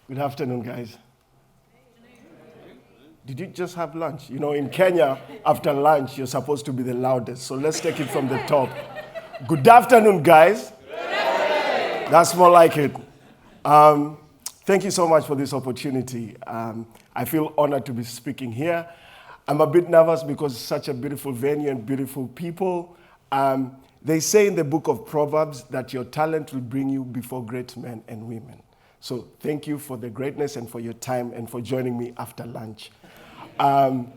Good afternoon, guys. Did you just have lunch? You know, in Kenya, after lunch, you're supposed to be the loudest. So let's take it from the top. Good afternoon, guys. That's more like it. Thank you so much for this opportunity. I feel honored to be speaking here. I'm a bit nervous because it's such a beautiful venue and beautiful people. They say in the book of Proverbs that your talent will bring you before great men and women. So thank you for the greatness and for your time and for joining me after lunch. On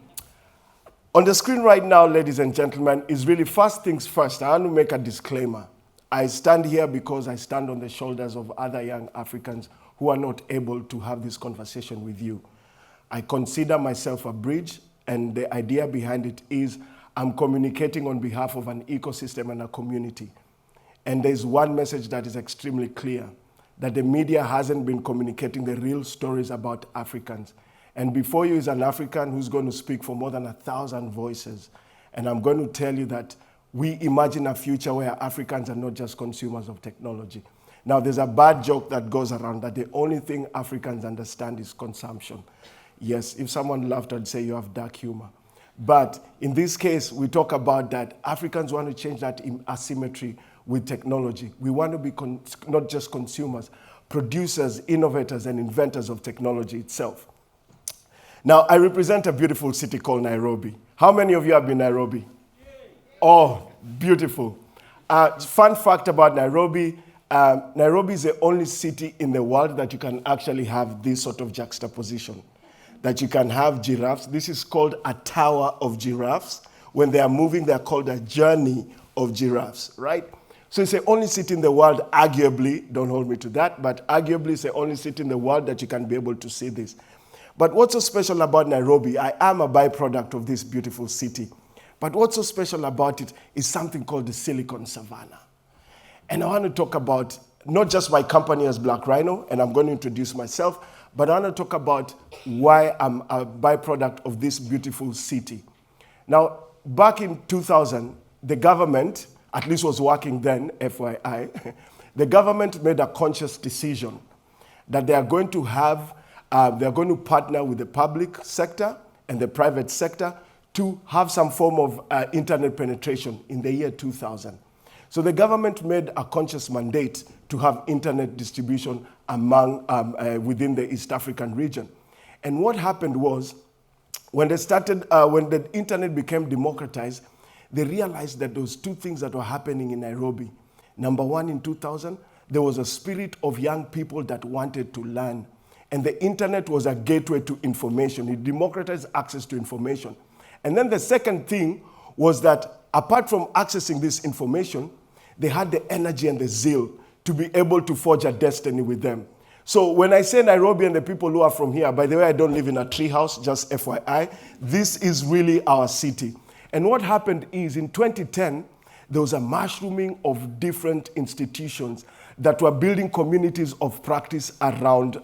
the screen right now, ladies and gentlemen, is really first things first. I want to make a disclaimer. I stand here because I stand on the shoulders of other young Africans who are not able to have this conversation with you. I consider myself a bridge, and the idea behind it is I'm communicating on behalf of an ecosystem and a community. And there's one message that is extremely clear, that the media hasn't been communicating the real stories about Africans. And before you is an African who's going to speak for more than 1,000 voices. And I'm going to tell you that we imagine a future where Africans are not just consumers of technology. Now, there's a bad joke that goes around that the only thing Africans understand is consumption. Yes, if someone laughed, I'd say you have dark humor. But in this case, we talk about that Africans want to change that asymmetry with technology. We want to be not just consumers, producers, innovators, and inventors of technology itself. Now, I represent a beautiful city called Nairobi. How many of you have been Nairobi? Oh, beautiful. Fun fact about Nairobi, Nairobi is the only city in the world that you can actually have this sort of juxtaposition. That you can have giraffes. This is called a tower of giraffes. When they are moving, they're called a journey of giraffes, right? So it's the only city in the world, arguably, don't hold me to that, but arguably it's the only city in the world that you can be able to see this. But what's so special about Nairobi, I am a byproduct of this beautiful city. But what's so special about it is something called the Silicon Savannah. And I want to talk about not just my company as BlackRhino, and I'm going to introduce myself, but I want to talk about why I'm a byproduct of this beautiful city. Now, back in 2000, the government, at least was working then, FYI, the government made a conscious decision that they are going to partner with the public sector and the private sector to have some form of internet penetration in the year 2000. So the government made a conscious mandate to have internet distribution within the East African region. And what happened was, when the internet became democratized, they realized that there was two things that were happening in Nairobi. Number one, in 2000, there was a spirit of young people that wanted to learn. And the internet was a gateway to information. It democratized access to information. And then the second thing was that apart from accessing this information, they had the energy and the zeal to be able to forge a destiny with them. So when I say Nairobi and the people who are from here, by the way, I don't live in a treehouse, just FYI, this is really our city. And what happened is in 2010, there was a mushrooming of different institutions that were building communities of practice around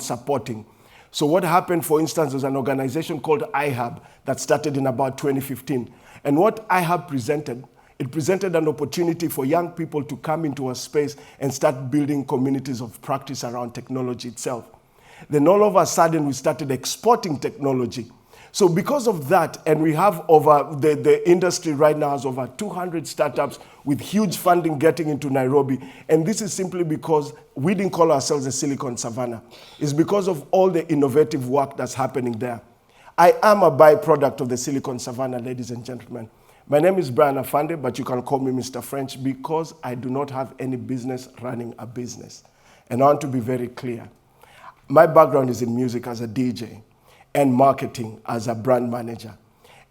supporting. So what happened, for instance, was an organization called iHub that started in about 2015. And what iHub presented, it presented an opportunity for young people to come into a space and start building communities of practice around technology itself. Then all of a sudden, we started exporting technology. So because of that, and we have the industry right now has over 200 startups with huge funding getting into Nairobi. And this is simply because we didn't call ourselves the Silicon Savannah. It's because of all the innovative work that's happening there. I am a byproduct of the Silicon Savannah, ladies and gentlemen. My name is Brian Afande, but you can call me Mr. French because I do not have any business running a business. And I want to be very clear. My background is in music as a DJ and marketing as a brand manager.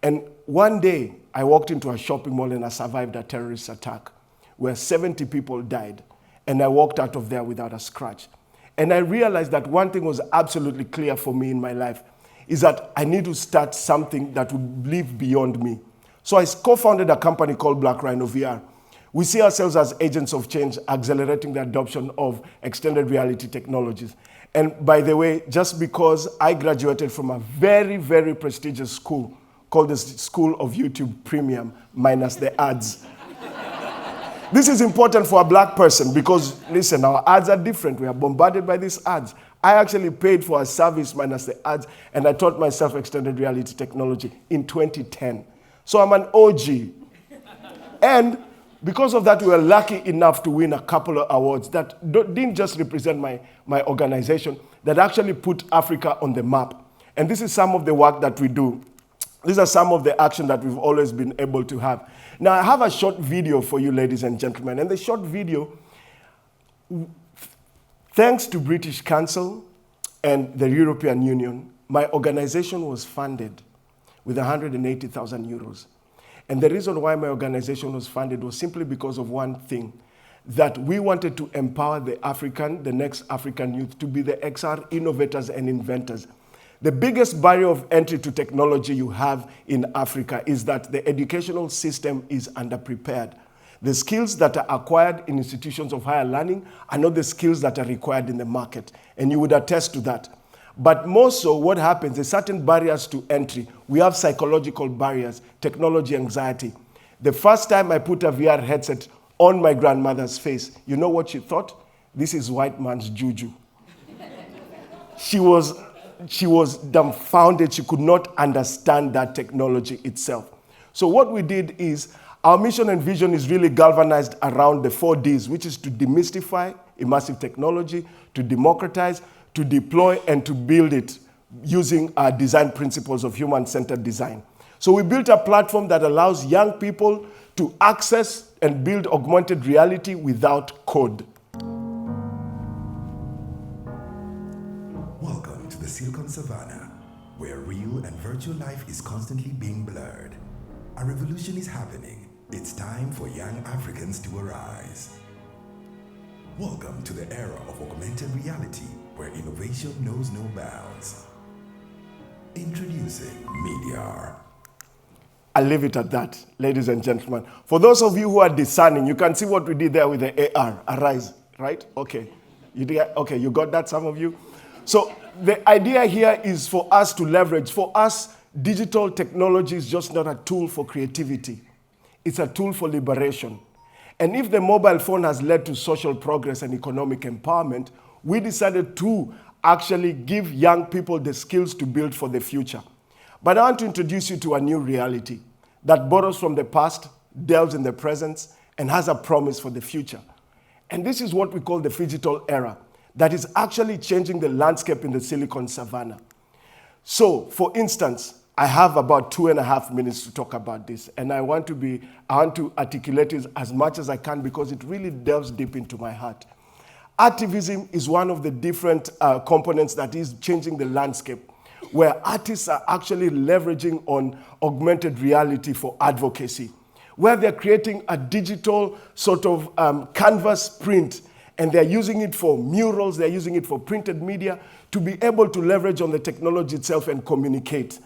And one day, I walked into a shopping mall and I survived a terrorist attack where 70 people died. And I walked out of there without a scratch. And I realized that one thing was absolutely clear for me in my life is that I need to start something that would live beyond me. So I co-founded a company called BlackRhino VR. We see ourselves as agents of change, accelerating the adoption of extended reality technologies. And by the way, just because I graduated from a very, very prestigious school called the School of YouTube Premium, minus the ads. This is important for a black person because, listen, our ads are different. We are bombarded by these ads. I actually paid for a service minus the ads, and I taught myself extended reality technology in 2010. So I'm an OG. And because of that, we were lucky enough to win a couple of awards that didn't just represent my organization, that actually put Africa on the map. And this is some of the work that we do. These are some of the action that we've always been able to have. Now, I have a short video for you, ladies and gentlemen. And the short video, thanks to British Council and the European Union, my organization was funded with 180,000 euros. And the reason why my organization was funded was simply because of one thing, that we wanted to empower the next African youth to be the XR innovators and inventors. The biggest barrier of entry to technology you have in Africa is that the educational system is underprepared. The skills that are acquired in institutions of higher learning are not the skills that are required in the market, and you would attest to that. But more so, what happens is certain barriers to entry. We have psychological barriers, technology anxiety. The first time I put a VR headset on my grandmother's face, you know what she thought? This is white man's juju. She was dumbfounded. She could not understand that technology itself. So what we did is, our mission and vision is really galvanized around the 4 Ds, which is to demystify immersive technology, to democratize, to deploy, and to build it using our design principles of human-centered design. So we built a platform that allows young people to access and build augmented reality without code. Welcome to the Silicon Savannah, where real and virtual life is constantly being blurred. A revolution is happening. It's time for young Africans to arise. Welcome to the era of augmented reality, where innovation knows no bounds. Introducing MediaCity. I'll leave it at that, ladies and gentlemen. For those of you who are discerning, you can see what we did there with the AR, arise, right? Okay, you got that, some of you? So the idea here is for us to leverage. For us, digital technology is just not a tool for creativity. It's a tool for liberation. And if the mobile phone has led to social progress and economic empowerment, we decided to actually give young people the skills to build for the future. But I want to introduce you to a new reality that borrows from the past, delves in the present, and has a promise for the future. And this is what we call the phygital era, that is actually changing the landscape in the Silicon Savannah. So, for instance, I have about 2.5 minutes to talk about this, and I want to articulate it as much as I can because it really delves deep into my heart. Artivism is one of the different components that is changing the landscape, where artists are actually leveraging on augmented reality for advocacy, where they're creating a digital sort of canvas print, and they're using it for murals, they're using it for printed media to be able to leverage on the technology itself and communicate.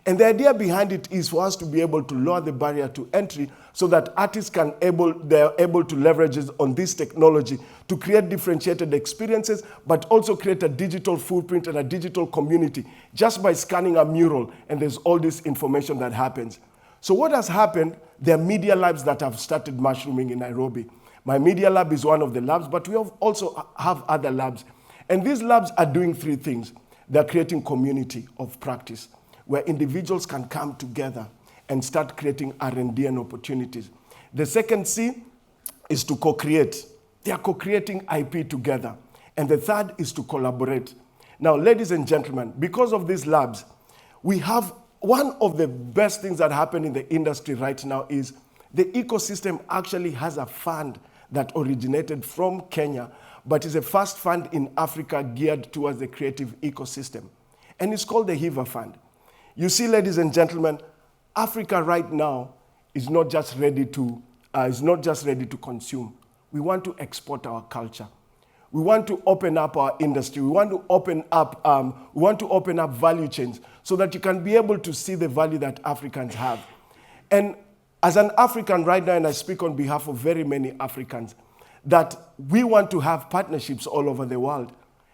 And the idea behind it is for us to be able to lower the barrier to entry so that artists they're able to leverage on this technology to create differentiated experiences, but also create a digital footprint and a digital community just by scanning a mural, and there's all this information that happens. So what has happened, there are media labs that have started mushrooming in Nairobi. My media lab is one of the labs, but we also have other labs. And these labs are doing 3 things. They're creating community of practice, where individuals can come together and start creating R&D and opportunities. The second C is to co-create. They are co-creating IP together. And the third is to collaborate. Now, ladies and gentlemen, because of these labs, we have one of the best things that happen in the industry right now is the ecosystem actually has a fund that originated from Kenya, but is a first fund in Africa geared towards the creative ecosystem. And it's called the HIVA Fund. You see, ladies and gentlemen, Africa right now is not just ready to consume. We want to export our culture. We want to open up our industry. We want to open up value chains so that you can be able to see the value that Africans have. And as an African right now, and I speak on behalf of very many Africans, that we want to have partnerships all over the world.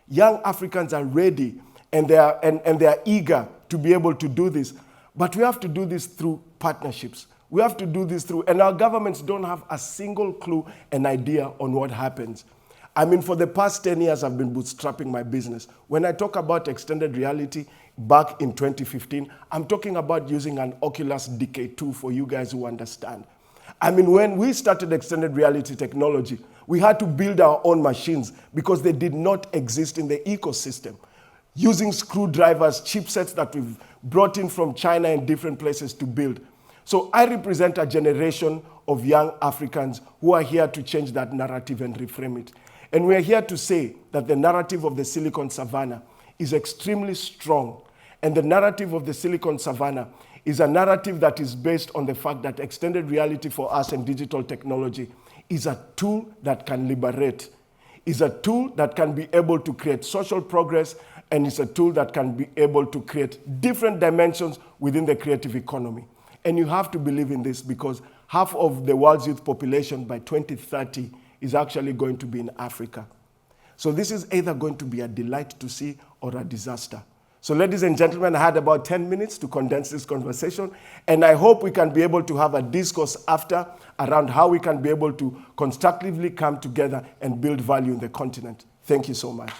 Young Africans are ready and they are eager to be able to do this. But we have to do this through partnerships. We have to do this through, and our governments don't have a single clue and idea on what happens. I mean, for the past 10 years, I've been bootstrapping my business. When I talk about extended reality back in 2015, I'm talking about using an Oculus DK2 for you guys who understand. I mean, when we started extended reality technology, we had to build our own machines because they did not exist in the ecosystem. Using screwdrivers, chipsets that we've brought in from China and different places to build. So I represent a generation of young Africans who are here to change that narrative and reframe it. And we're here to say that the narrative of the Silicon Savannah is extremely strong. And the narrative of the Silicon Savannah is a narrative that is based on the fact that extended reality for us and digital technology is a tool that can liberate, is a tool that can be able to create social progress, and it's a tool that can be able to create different dimensions within the creative economy. And you have to believe in this because half of the world's youth population by 2030 is actually going to be in Africa. So this is either going to be a delight to see or a disaster. So ladies and gentlemen, I had about 10 minutes to condense this conversation, and I hope we can be able to have a discourse after around how we can be able to constructively come together and build value in the continent. Thank you so much.